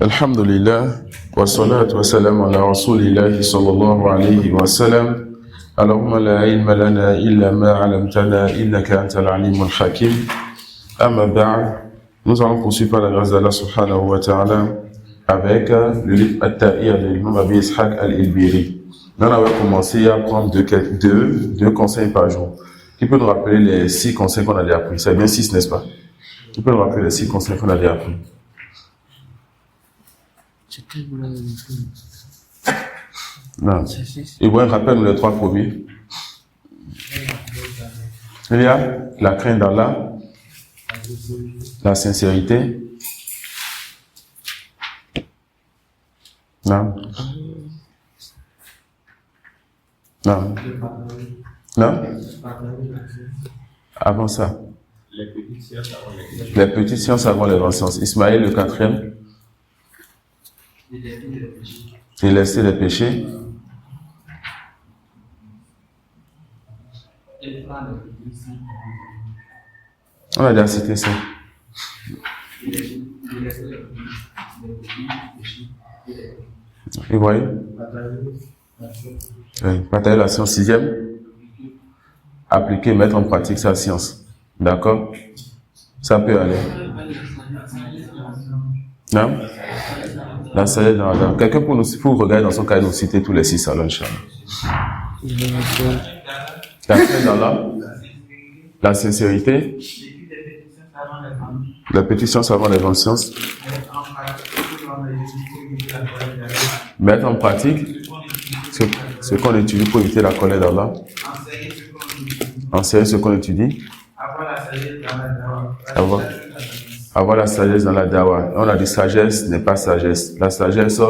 Alhamdulillah, wa salatu wa salam ala rasulillahi sallallahu alayhi wa sallam. Allahumma la ilma lana illa ma 'allamtana innaka antal alimul hakim. Amma ba'd, nous allons poursuivre par la grâce d'Allah subhanahu wa ta'ala avec le livre At-Tahir de l'imam Abi Ishaq al-Ilbiri. Nous avons commencé à prendre deux conseils par jour. Qui peut nous rappeler les 6 conseils qu'on a déjà appris? C'est bien 6, n'est-ce pas? Qui peut nous rappeler les 6 conseils qu'on a déjà appris? Non. Ibrahim, rappelle-nous les 3 premiers. Il y a la crainte d'Allah, la sincérité. Non. Non. Non. Avant ça. Les petites sciences avant les grandes sciences. Ismaël, le 4e. Délaisser les péchés. On a déjà cité ça. Et voyez? Partager la science. 6e. Appliquer, mettre en pratique sa science. D'accord? Ça peut aller. Non? La sagesse dans la dame. Quelqu'un pour regarder dans son cahier nous citer tous les 6 alors, Inch'Allah. La crainte d'Allah, la sincérité, la petite science avant les grandes sciences, mettre en pratique ce qu'on étudie pour éviter la colère d'Allah, enseigner ce qu'on étudie, avoir la sagesse dans la dawa. On a dit sagesse n'est pas sagesse. La sagesse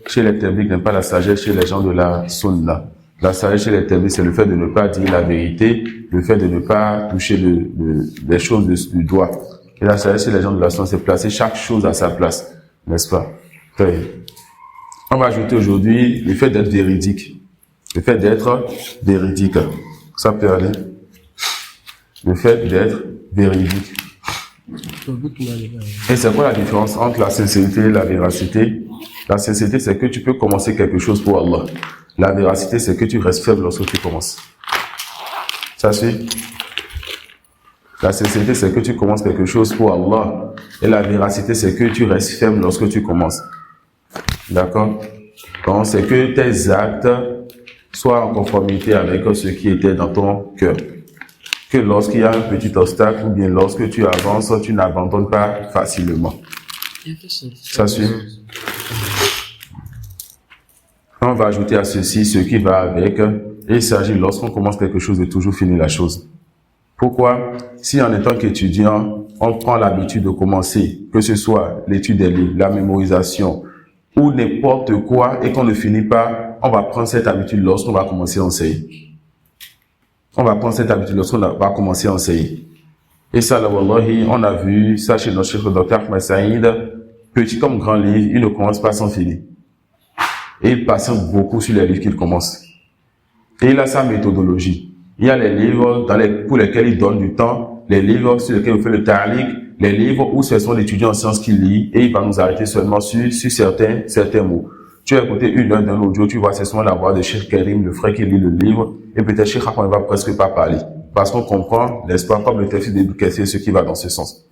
chez les tabliques n'est pas la sagesse chez les gens de la sunna. La sagesse chez les tabliques, c'est le fait de ne pas dire la vérité, le fait de ne pas toucher les choses du doigt. Et la sagesse chez les gens de la sunna, c'est placer chaque chose à sa place, n'est-ce pas? On va ajouter aujourd'hui le fait d'être véridique. Le fait d'être véridique. Ça peut aller. Le fait d'être véridique. Et c'est quoi la différence entre la sincérité et la véracité? La sincérité, c'est que tu peux commencer quelque chose pour Allah. La véracité, c'est que tu restes faible lorsque tu commences. Ça suit? La sincérité, c'est que tu commences quelque chose pour Allah. Et la véracité, c'est que tu restes faible lorsque tu commences. D'accord? Donc, c'est que tes actes soient en conformité avec ce qui était dans ton cœur. Que lorsqu'il y a un petit obstacle ou bien lorsque tu avances, tu n'abandonnes pas facilement. Ça suit? On va ajouter à ceci ce qui va avec. Et il s'agit, lorsqu'on commence quelque chose, de toujours finir la chose. Pourquoi? Si en étant qu'étudiant, on prend l'habitude de commencer, que ce soit l'étude des livres, la mémorisation ou n'importe quoi, et qu'on ne finit pas, on va prendre cette habitude lorsqu'on va commencer à enseigner. On va prendre cette habitude lorsqu'on va commencer à enseigner. Et ça, là, wallahi, on a vu ça chez notre chef, le docteur Ahmed Saïd, petit comme grand livre, il ne commence pas sans finir. Et il patiente beaucoup sur les livres qu'il commence. Et il a sa méthodologie. Il y a les livres pour lesquels il donne du temps, les livres sur lesquels il fait le ta'liq, les livres où ce sont les étudiants en sciences qui lisent, et il va nous arrêter seulement sur certains mots. Tu as écouté 1 heure d'un audio, tu vois, c'est souvent la voix de Cheikh Karim, le frère qui lit le livre, et peut-être Cheikh Ahmed ne va presque pas parler. Parce qu'on comprend, n'est-ce pas, comme le texte de Kassir, ce qui va dans ce sens.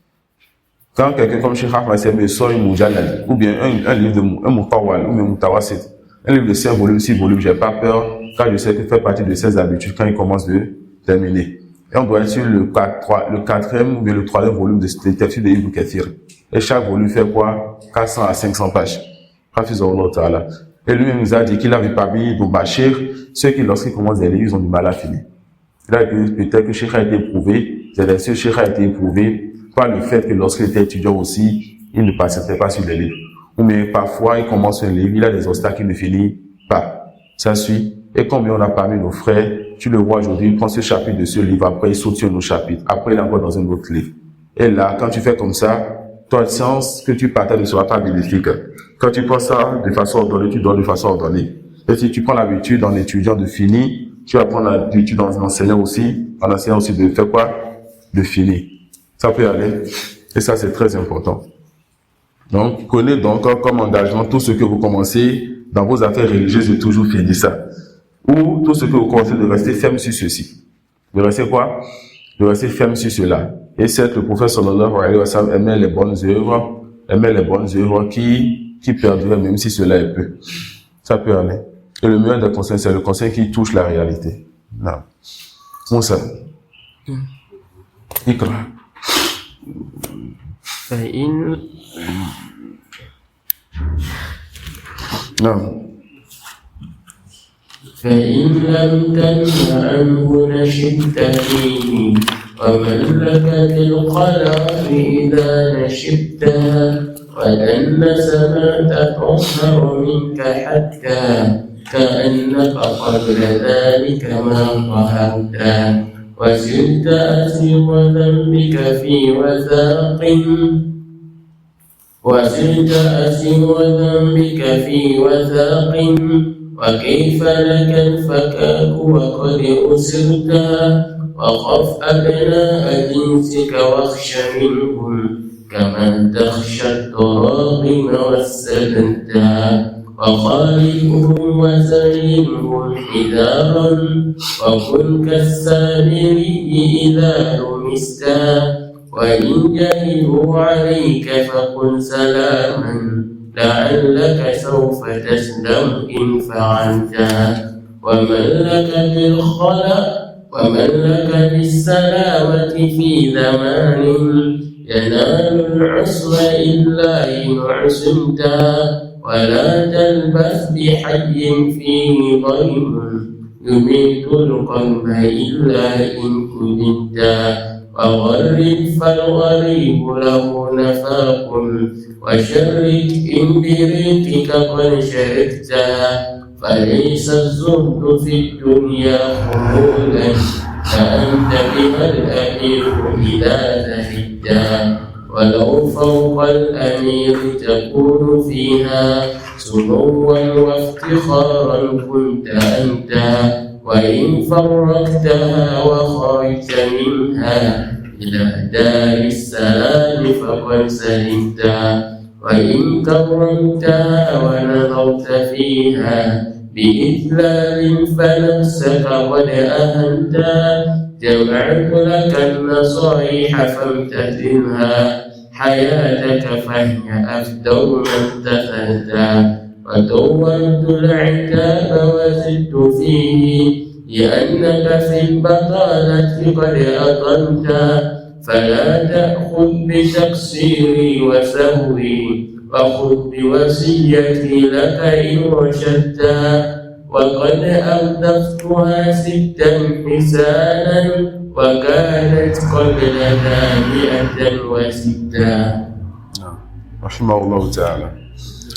Quand quelqu'un comme Cheikh Ahmed sort une Mujallal, ou bien un livre de un Mutawal, ou bien Mutawasit, un livre de 5 volumes, 6 volumes, j'ai pas peur, car je sais qu'il fait partie de ses habitudes quand il commence de terminer. Et on doit être sur le 4e ou bien le 3e volume de texte de Ibn Kathir. Et chaque volume fait quoi? 400 à 500 pages. Et lui nous a dit qu'il avait parmi nos Bachir, ceux qui, lorsqu'ils commencent des livres, ils ont du mal à finir. Là, peut-être que Cheikh a été éprouvé, c'est-à-dire que Cheikh a été éprouvé par le fait que lorsqu'il était étudiant aussi, il ne patientait pas sur les livres. Ou mais parfois, il commence un livre, il a des obstacles qu'il ne finit pas. Ça suit. Et combien on a parmi nos frères, tu le vois aujourd'hui, il prend ce chapitre de ce livre, après il saute sur un autre chapitre, après il est encore dans un autre livre. Et là, quand tu fais comme ça, ton science que tu partages ne sera pas bénéfique. Quand tu prends ça de façon ordonnée, tu donnes de façon ordonnée. Et si tu prends l'habitude en étudiant de finir, tu vas prendre l'habitude en enseignant aussi de faire quoi? De finir. Ça peut aller. Et ça, c'est très important. Donc, prenez donc comme engagement tout ce que vous commencez dans vos affaires religieuses de toujours finir ça. Ou tout ce que vous commencez de rester ferme sur ceci. De rester quoi? De rester ferme sur cela. Et certes, le prophète sallallahu alayhi wa sallam aimait les bonnes œuvres qui perduraient même si cela est peu. Ça peut aller. Et le meilleur des conseils, c'est le conseil qui touche la réalité. Non. Moussa. Ikra. Non. فإن لم تنه عنه نشبت فيه ومن لك بالخلاف إذا نشبتها ولن سمعت تظهر منك حتى كأنك قبل ذلك ما ظهرت وزلت أسر ذنبك في وثاق وكيف لك الفكاك وقد أسرتا وخف أبناء جنسك واخش منهم كما تخشى الضراغم والسبتا وخالفهم وسلمهم حذارا وكن كالسامري إذا لمستا وإن جهلوا عليك فقل سلاما لعلك سوف تسلم إن فعلتا ومن لك بالسلامة في زمان ينال العسر إلا إن عسمتا ولا تلبث بحي فيه ضيم يميت القلب إلا إن كدمتا وغرد فالغريب له نفاق وشرك إن بريقك قد شركتا فليس الزهد في الدنيا خمولا فأنت بها الأمير إذا زهدتا ولو فوق الأمير تكون فيها سموا وافتخارا كنت أنت وإن فرقتها وخرجت منها إلى دار السلام فقد سلمتا وإن كرمتها ونظرت فيها بإذلال فنفسك قد أهنتا جمعت لك النصائح فامتثلها حياتك فهي أفدر ما امتثلتا وطولت العتاب وزدت فيه لأنك في البطالة قد أطلتا فلا تأخذ بتقصيري وسهوي وخذ بوصيتي لك إن رشدتا وقد أردفتها 6 حسانا وكانت قبل 106. رحمه الله تعالى.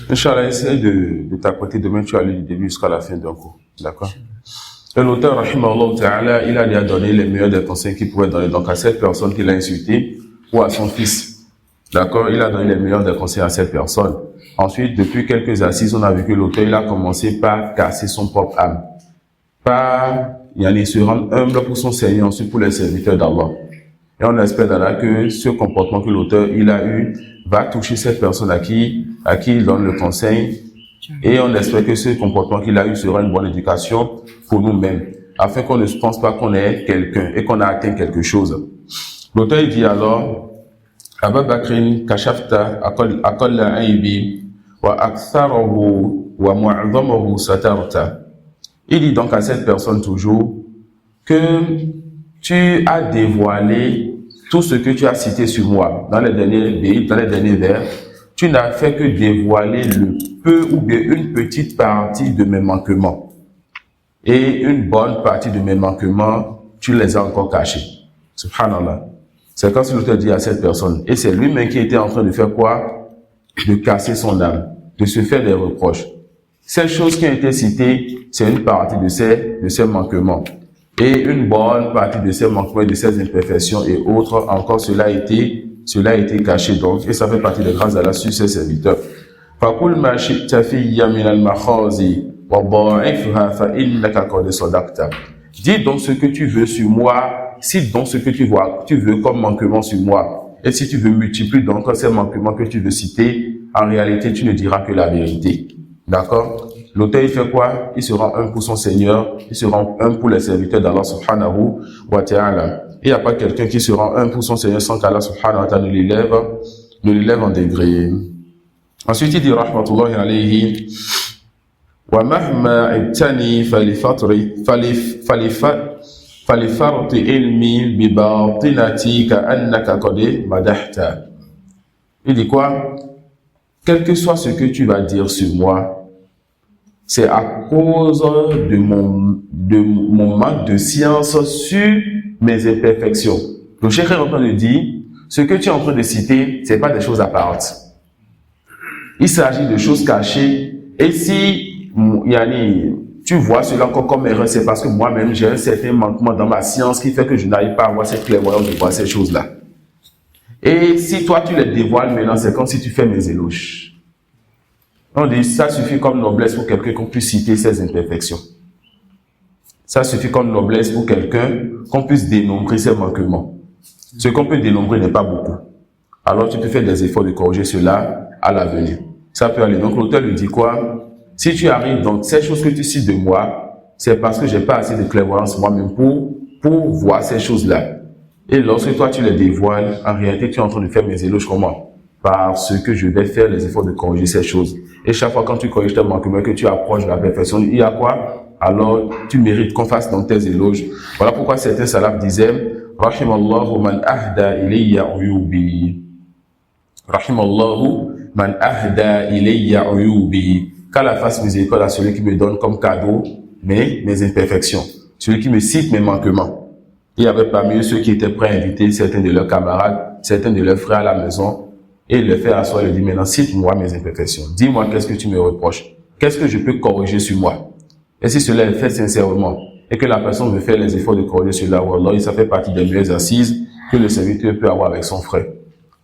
Inch'Allah, essaye de t'apprêter demain, tu as lu du début jusqu'à la fin d'un cours. D'accord? Et l'auteur, rahimahullah ta'ala, il a déjà donné les meilleurs des conseils qu'il pouvait donner donc à cette personne qu'il a insultée ou à son fils. D'accord? Il a donné les meilleurs des conseils à cette personne. Ensuite, depuis quelques assises, on a vu que l'auteur, il a commencé par casser son propre âme. Il se rend humble pour son Seigneur, ensuite pour les serviteurs d'Allah. Et on espère d'Allah que ce comportement que l'auteur, il a eu, va toucher cette personne à qui il donne le conseil. Et on espère que ce comportement qu'il a eu sera une bonne éducation pour nous-mêmes, afin qu'on ne pense pas qu'on est quelqu'un et qu'on a atteint quelque chose. L'auteur il dit alors, Aba Bakrin kashafta aqalla aybi wa aktharahu wa mu'adhamahu satarta. Il dit donc à cette personne toujours que tu as dévoilé tout ce que tu as cité sur moi dans les derniers vers. Tu n'as fait que dévoiler le peu ou bien une petite partie de mes manquements. Et une bonne partie de mes manquements, tu les as encore cachés. Subhanallah. C'est quand l'auteur dit à cette personne. Et c'est lui-même qui était en train de faire quoi? De casser son âme, de se faire des reproches. Ces choses qui ont été citées, c'est une partie de ces manquements. Et une bonne partie de ces manquements, de ces imperfections et autres, encore cela a été caché donc, et ça fait partie des grâces d'Allah sur ses serviteurs. فَقُلْ مَا شِئْتَ فِيَّ مِنَ الْمَخَازِ وَضَاعِفْهَا فَإِنَّكَ قَدْ صَدَقْتَ. Dis donc ce que tu veux sur moi, cite donc ce que tu veux comme manquement sur moi. Et si tu veux multiplier donc ces manquements que tu veux citer, en réalité, tu ne diras que la vérité. D'accord? L'auteur, il fait quoi? Il se rend un pour son Seigneur, il se rend un pour les serviteurs d'Allah subhanahu wa ta'ala. Il n'y a pas quelqu'un qui se rend un pour son Seigneur sans qu'Allah subhanahu wa ta'ala ne l'élève en degré. Ensuite, il dit, rahmatullahi alayhi, وَمَهْمَا ابْتَنِي فَلِفَرْطِ إِلْمِي بِبَاطِنَتِي كَأَنَّكَ قَدْ مَدَحْتَ. Il dit quoi? Quel que soit ce que tu vas dire sur moi, c'est à cause de mon manque de science sur mes imperfections. Le cheikh est en train de dire, ce que tu es en train de citer, c'est pas des choses apparentes. Il s'agit de choses cachées. Et si Yani, tu vois cela encore comme erreur, c'est parce que moi-même j'ai un certain manquement dans ma science qui fait que je n'arrive pas à avoir cette clairvoyance de voir ces choses-là. Et si toi tu les dévoiles maintenant, c'est comme si tu fais mes éloges. On dit ça suffit comme noblesse pour quelqu'un qu'on puisse citer ses imperfections. Ça suffit comme noblesse pour quelqu'un qu'on puisse dénombrer ses manquements. Ce qu'on peut dénombrer n'est pas beaucoup. Alors tu peux faire des efforts de corriger cela à l'avenir. Ça peut aller. Donc l'auteur lui dit quoi? Si tu arrives, donc, ces choses que tu cites de moi, c'est parce que j'ai pas assez de clairvoyance moi-même pour voir ces choses-là. Et lorsque toi, tu les dévoiles, en réalité, tu es en train de faire mes éloges comment? Parce que je vais faire les efforts de corriger ces choses. Et chaque fois quand tu corriges tes manquements, que tu approches de la perfection, il y a quoi? Alors, tu mérites qu'on fasse donc tes éloges. Voilà pourquoi certains salafs disaient, Rahimallahu man ahda ilayya uyubi. Rahimallahu man ahda ilayya uyubi. Qu'Allah fasse miséricorde à celui qui me donne comme cadeau mes imperfections, celui qui me cite mes manquements. Il y avait parmi eux ceux qui étaient prêts à inviter certains de leurs camarades, certains de leurs frères à la maison, et le faire asseoir et lui dire, maintenant cite-moi mes imperfections. Dis-moi qu'est-ce que tu me reproches, qu'est-ce que je peux corriger sur moi. Et si cela est fait sincèrement, et que la personne veut faire les efforts de corriger cela, wallah, ça fait partie des meilleures assises que le serviteur peut avoir avec son frère.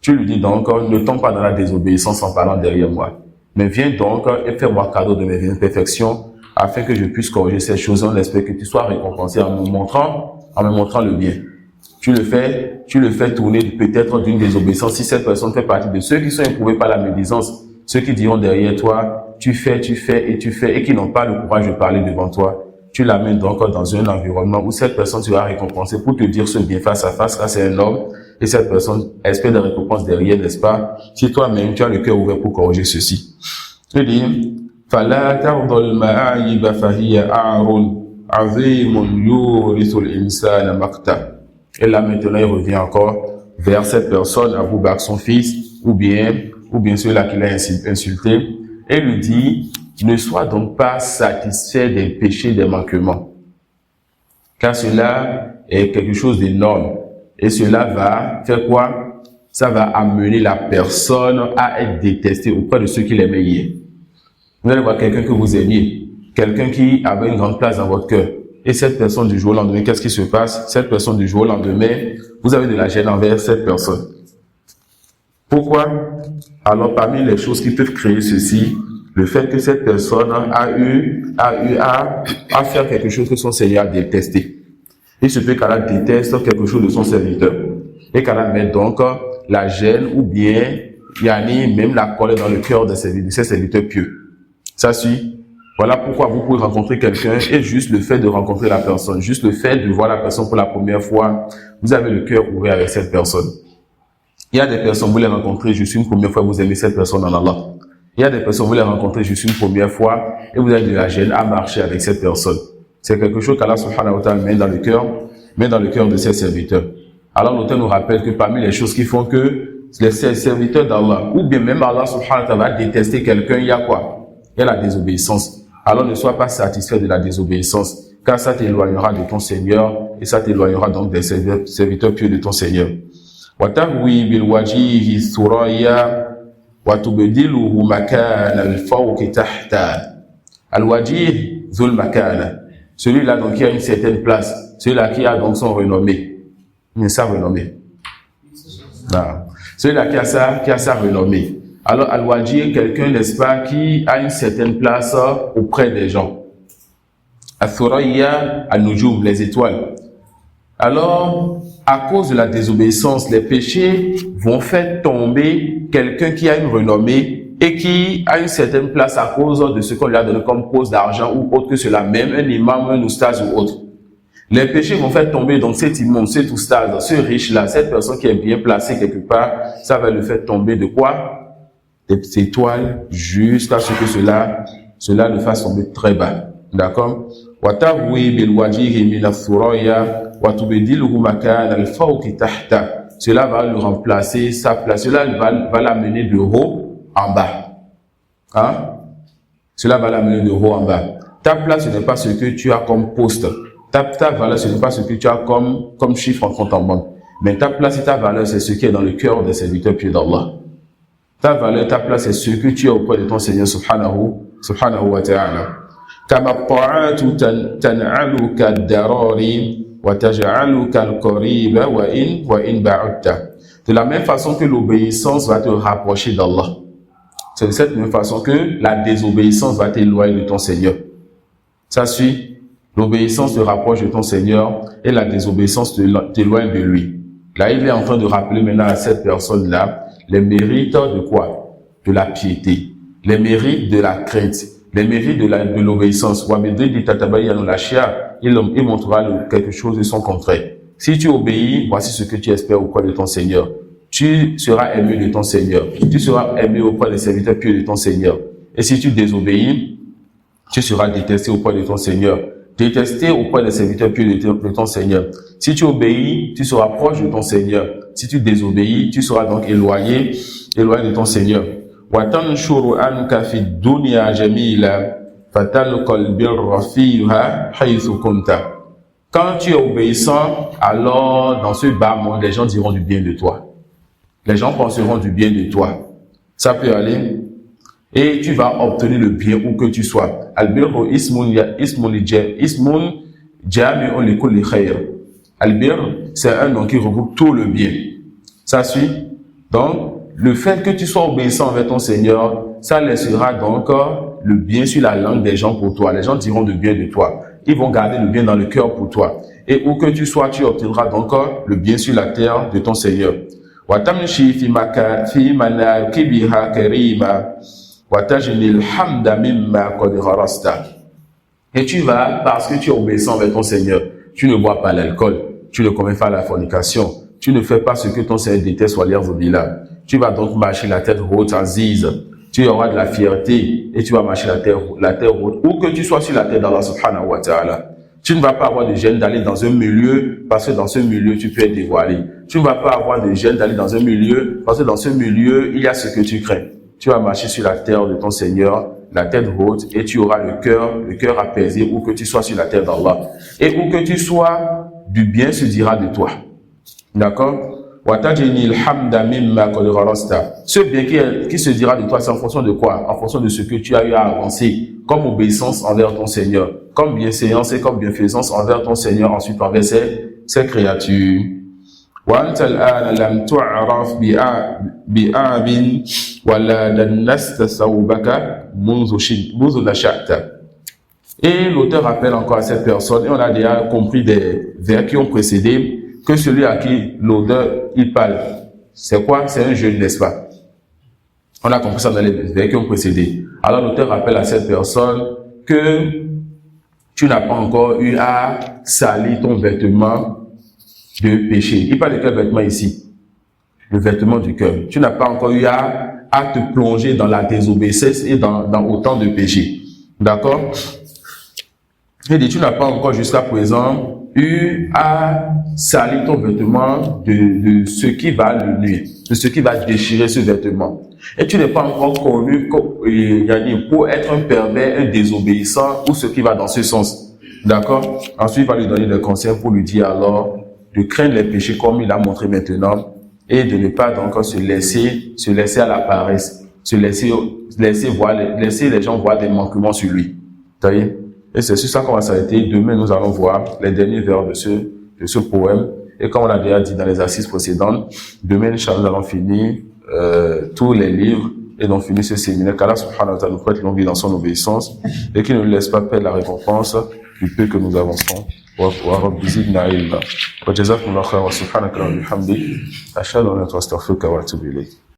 Tu lui dis donc, ne tombe pas dans la désobéissance en parlant derrière moi. Mais viens donc et fais-moi cadeau de mes imperfections afin que je puisse corriger ces choses. On espère que tu sois récompensé en me montrant le bien. Tu le fais tourner peut-être d'une désobéissance. Si cette personne fait partie de ceux qui sont éprouvés par la médisance, ceux qui diront derrière toi, tu fais et qui n'ont pas le courage de parler devant toi, tu l'amènes donc dans un environnement où cette personne sera récompensée pour te dire ce bien face à face, car c'est un homme, et cette personne espère des récompenses derrière, n'est-ce pas? Si toi-même, tu as le cœur ouvert pour corriger ceci. Je dis, فَلَا تَرْضَ الْمَعَايِبَ فَهِيَ أَعْرٌ عَظِيمٌ يُورِثُ الْإِنسَانَ مَقْتًا. Et là, maintenant, il revient encore vers cette personne, Abou Bakr, son fils, ou bien celui-là qui l'a insulté, et lui dit, ne sois donc pas satisfait des péchés, des manquements. Car cela est quelque chose d'énorme. Et cela va faire quoi? Ça va amener la personne à être détestée auprès de ceux qui l'aimaient hier. Vous allez voir quelqu'un que vous aimiez, quelqu'un qui avait une grande place dans votre cœur. Et cette personne du jour au lendemain, qu'est-ce qui se passe? Cette personne du jour au lendemain, vous avez de la gêne envers cette personne. Pourquoi? Alors, parmi les choses qui peuvent créer ceci, le fait que cette personne a eu à faire quelque chose que son Seigneur a détesté. Il se peut qu'Allah déteste quelque chose de son serviteur. Et qu'Allah mette donc la gêne ou bien, même la colère dans le cœur de ses serviteurs pieux. Ça suit. Voilà pourquoi vous pouvez rencontrer quelqu'un et juste le fait de rencontrer la personne, juste le fait de voir la personne pour la première fois, vous avez le cœur ouvert avec cette personne. Il y a des personnes, vous les rencontrez juste une première fois, vous aimez cette personne en Allah. Il y a des personnes, vous les rencontrez juste une première fois et vous avez de la gêne à marcher avec cette personne. C'est quelque chose qu'Allah subhanahu wa ta'ala met dans le cœur de ses serviteurs. Alors l'auteur nous rappelle que parmi les choses qui font que les serviteurs d'Allah, ou bien même Allah subhanahu wa ta'ala va détester quelqu'un, il y a quoi? Il y a la désobéissance. Alors ne sois pas satisfait de la désobéissance, car ça t'éloignera de ton Seigneur et ça t'éloignera donc des serviteurs pieux de ton Seigneur. وَتَهْوِي بِالْوَجِيهِ الثُّرَيَّا وَتُبْدِلُهُ مَكَانَ الْفَوْقِ تَحْتَ. Al-Wajih Zul Makana. Celui-là donc qui a une certaine place, celui-là qui a donc son renommée, sa renommée. Non. Celui-là qui a sa renommée. Alors Al-Wajih est quelqu'un, n'est-ce pas, qui a une certaine place auprès des gens. Al-Thuraya, Al-Nujum, les étoiles. Alors, à cause de la désobéissance, les péchés vont faire tomber quelqu'un qui a une renommée et qui a une certaine place à cause de ce qu'on lui a donné comme pose d'argent ou autre que cela, même un imam, un oustaz ou autre. Les péchés vont faire tomber donc cet imam, cet oustaz, ce riche-là, cette personne qui est bien placée quelque part, ça va le faire tomber de quoi? Des étoiles jusqu'à ce que cela le fasse tomber très bas. D'accord? Cela va le remplacer sa place. Cela va l'amener de haut en bas. Hein? Cela va l'amener de haut en bas. Ta place, ce n'est pas ce que tu as comme poste. Ta valeur, ce n'est pas ce que tu as comme chiffre en compte en banque. Mais ta place et ta valeur, c'est ce qui est dans le cœur des serviteurs pieux d'Allah. Ta valeur, ta place, c'est ce que tu as auprès de ton Seigneur subhanahu wa ta'ala. كما الطاعات تنعلك الضرار وتجعلك القريب وإن بعدت. De la même façon que l'obéissance va te rapprocher d'Allah, c'est de cette même façon que la désobéissance va t'éloigner de ton Seigneur. Ça suit. L'obéissance te rapproche de ton Seigneur et la désobéissance t'éloigne de lui. Là, il est en train de rappeler maintenant à cette personne-là les mérites de quoi? De la piété, les mérites de la crainte, les mérites de l'obéissance. Il montrera quelque chose de son contraire. Si tu obéis, voici ce que tu espères auprès de ton Seigneur. Tu seras aimé de ton Seigneur. Tu seras aimé auprès des serviteurs pieux de ton Seigneur. Et si tu désobéis, tu seras détesté auprès de ton Seigneur. Détesté auprès des serviteurs pieux de ton Seigneur. Si tu obéis, tu seras proche de ton Seigneur. Si tu désobéis, tu seras donc éloigné de ton Seigneur. وَتَنْشُرُ أَنْكَ فِي الدُّنْيَا جَمِيلًا فَتَلْقَى الْبِرَّ فِيهَا حَيْثُ كُنْتَ. Quand tu es obéissant, alors dans ce bas monde, les gens diront du bien de toi. Les gens penseront du bien de toi. Ça peut aller. Et tu vas obtenir le bien où que tu sois. Al-birru ismun jami'un li kulli khair. Al-birr, c'est un nom qui regroupe tout le bien. Ça suit. Donc, le fait que tu sois obéissant envers ton Seigneur, ça laissera donc le bien sur la langue des gens pour toi. Les gens diront du bien de toi. Ils vont garder le bien dans le cœur pour toi. Et où que tu sois, tu obtiendras donc le bien sur la terre de ton Seigneur. وَتَمْشِي فِي مَنَاكِبِهَا كَرِيمًا وَتَجْنِي الْحَمْدَ مِمَّا قَدْ غَرَسْتَ. Et tu vas, parce que tu es obéissant envers ton Seigneur, tu ne bois pas l'alcool, tu ne commets pas la fornication, tu ne fais pas ce que ton Seigneur déteste ou al-ya'dhu. Tu vas donc marcher la tête haute, aziz. Tu auras de la fierté et tu vas marcher la terre haute. Où que tu sois sur la terre d'Allah subhanahu wa ta'ala. Tu ne vas pas avoir de gêne d'aller dans un milieu parce que dans ce milieu, tu peux être dévoilé. Tu ne vas pas avoir de gêne d'aller dans un milieu parce que dans ce milieu, il y a ce que tu crains. Tu vas marcher sur la terre de ton Seigneur, la tête haute, et tu auras le cœur apaisé où que tu sois sur la terre d'Allah. Et où que tu sois, du bien se dira de toi. D'accord? Ce bien qui se dira de toi, c'est en fonction de quoi? En fonction de ce que tu as eu à avancer comme obéissance envers ton Seigneur, comme bienséance et comme bienfaisance envers ton Seigneur, ensuite envers ses créatures. Et l'auteur rappelle encore à cette personne, et on a déjà compris des vers qui ont précédé, que celui à qui l'odeur, il parle, c'est quoi? C'est un jeune, n'est-ce pas? On a compris ça dans les versets qui ont précédé. Alors l'auteur rappelle à cette personne que tu n'as pas encore eu à salir ton vêtement de péché. Il parle de quel vêtement ici? Le vêtement du cœur. Tu n'as pas encore eu à te plonger dans la désobéissance et dans autant de péchés. D'accord? Il dit, tu n'as pas encore jusqu'à présent eu à salir ton vêtement de ce qui va le nuire, de ce qui va déchirer ce vêtement. Et tu n'es pas encore connu pour être un pervers, un désobéissant ou ce qui va dans ce sens. D'accord? Ensuite, il va lui donner des conseils pour lui dire alors de craindre les péchés comme il a montré maintenant et de ne pas donc se laisser à la paresse, laisser les gens voir des manquements sur lui. Vous voyez? Et c'est sur ça qu'on va s'arrêter. Demain, nous allons voir les derniers vers de ce poème. Et comme on a déjà dit dans les assises précédentes, demain, Inch'Allah, nous allons finir tous les livres et donc finir ce séminaire. Qu'Allah subhanahu wa ta'ala nous prête longue vie dans son obéissance et qu'il ne nous laisse pas perdre la récompense du peu que nous avançons. ورب زدنا علما وجزاكم الله خيرا وسبحانك اللهم وبحمدك أشهد أن لا إله إلا أنت أستغفرك وأتوب إليك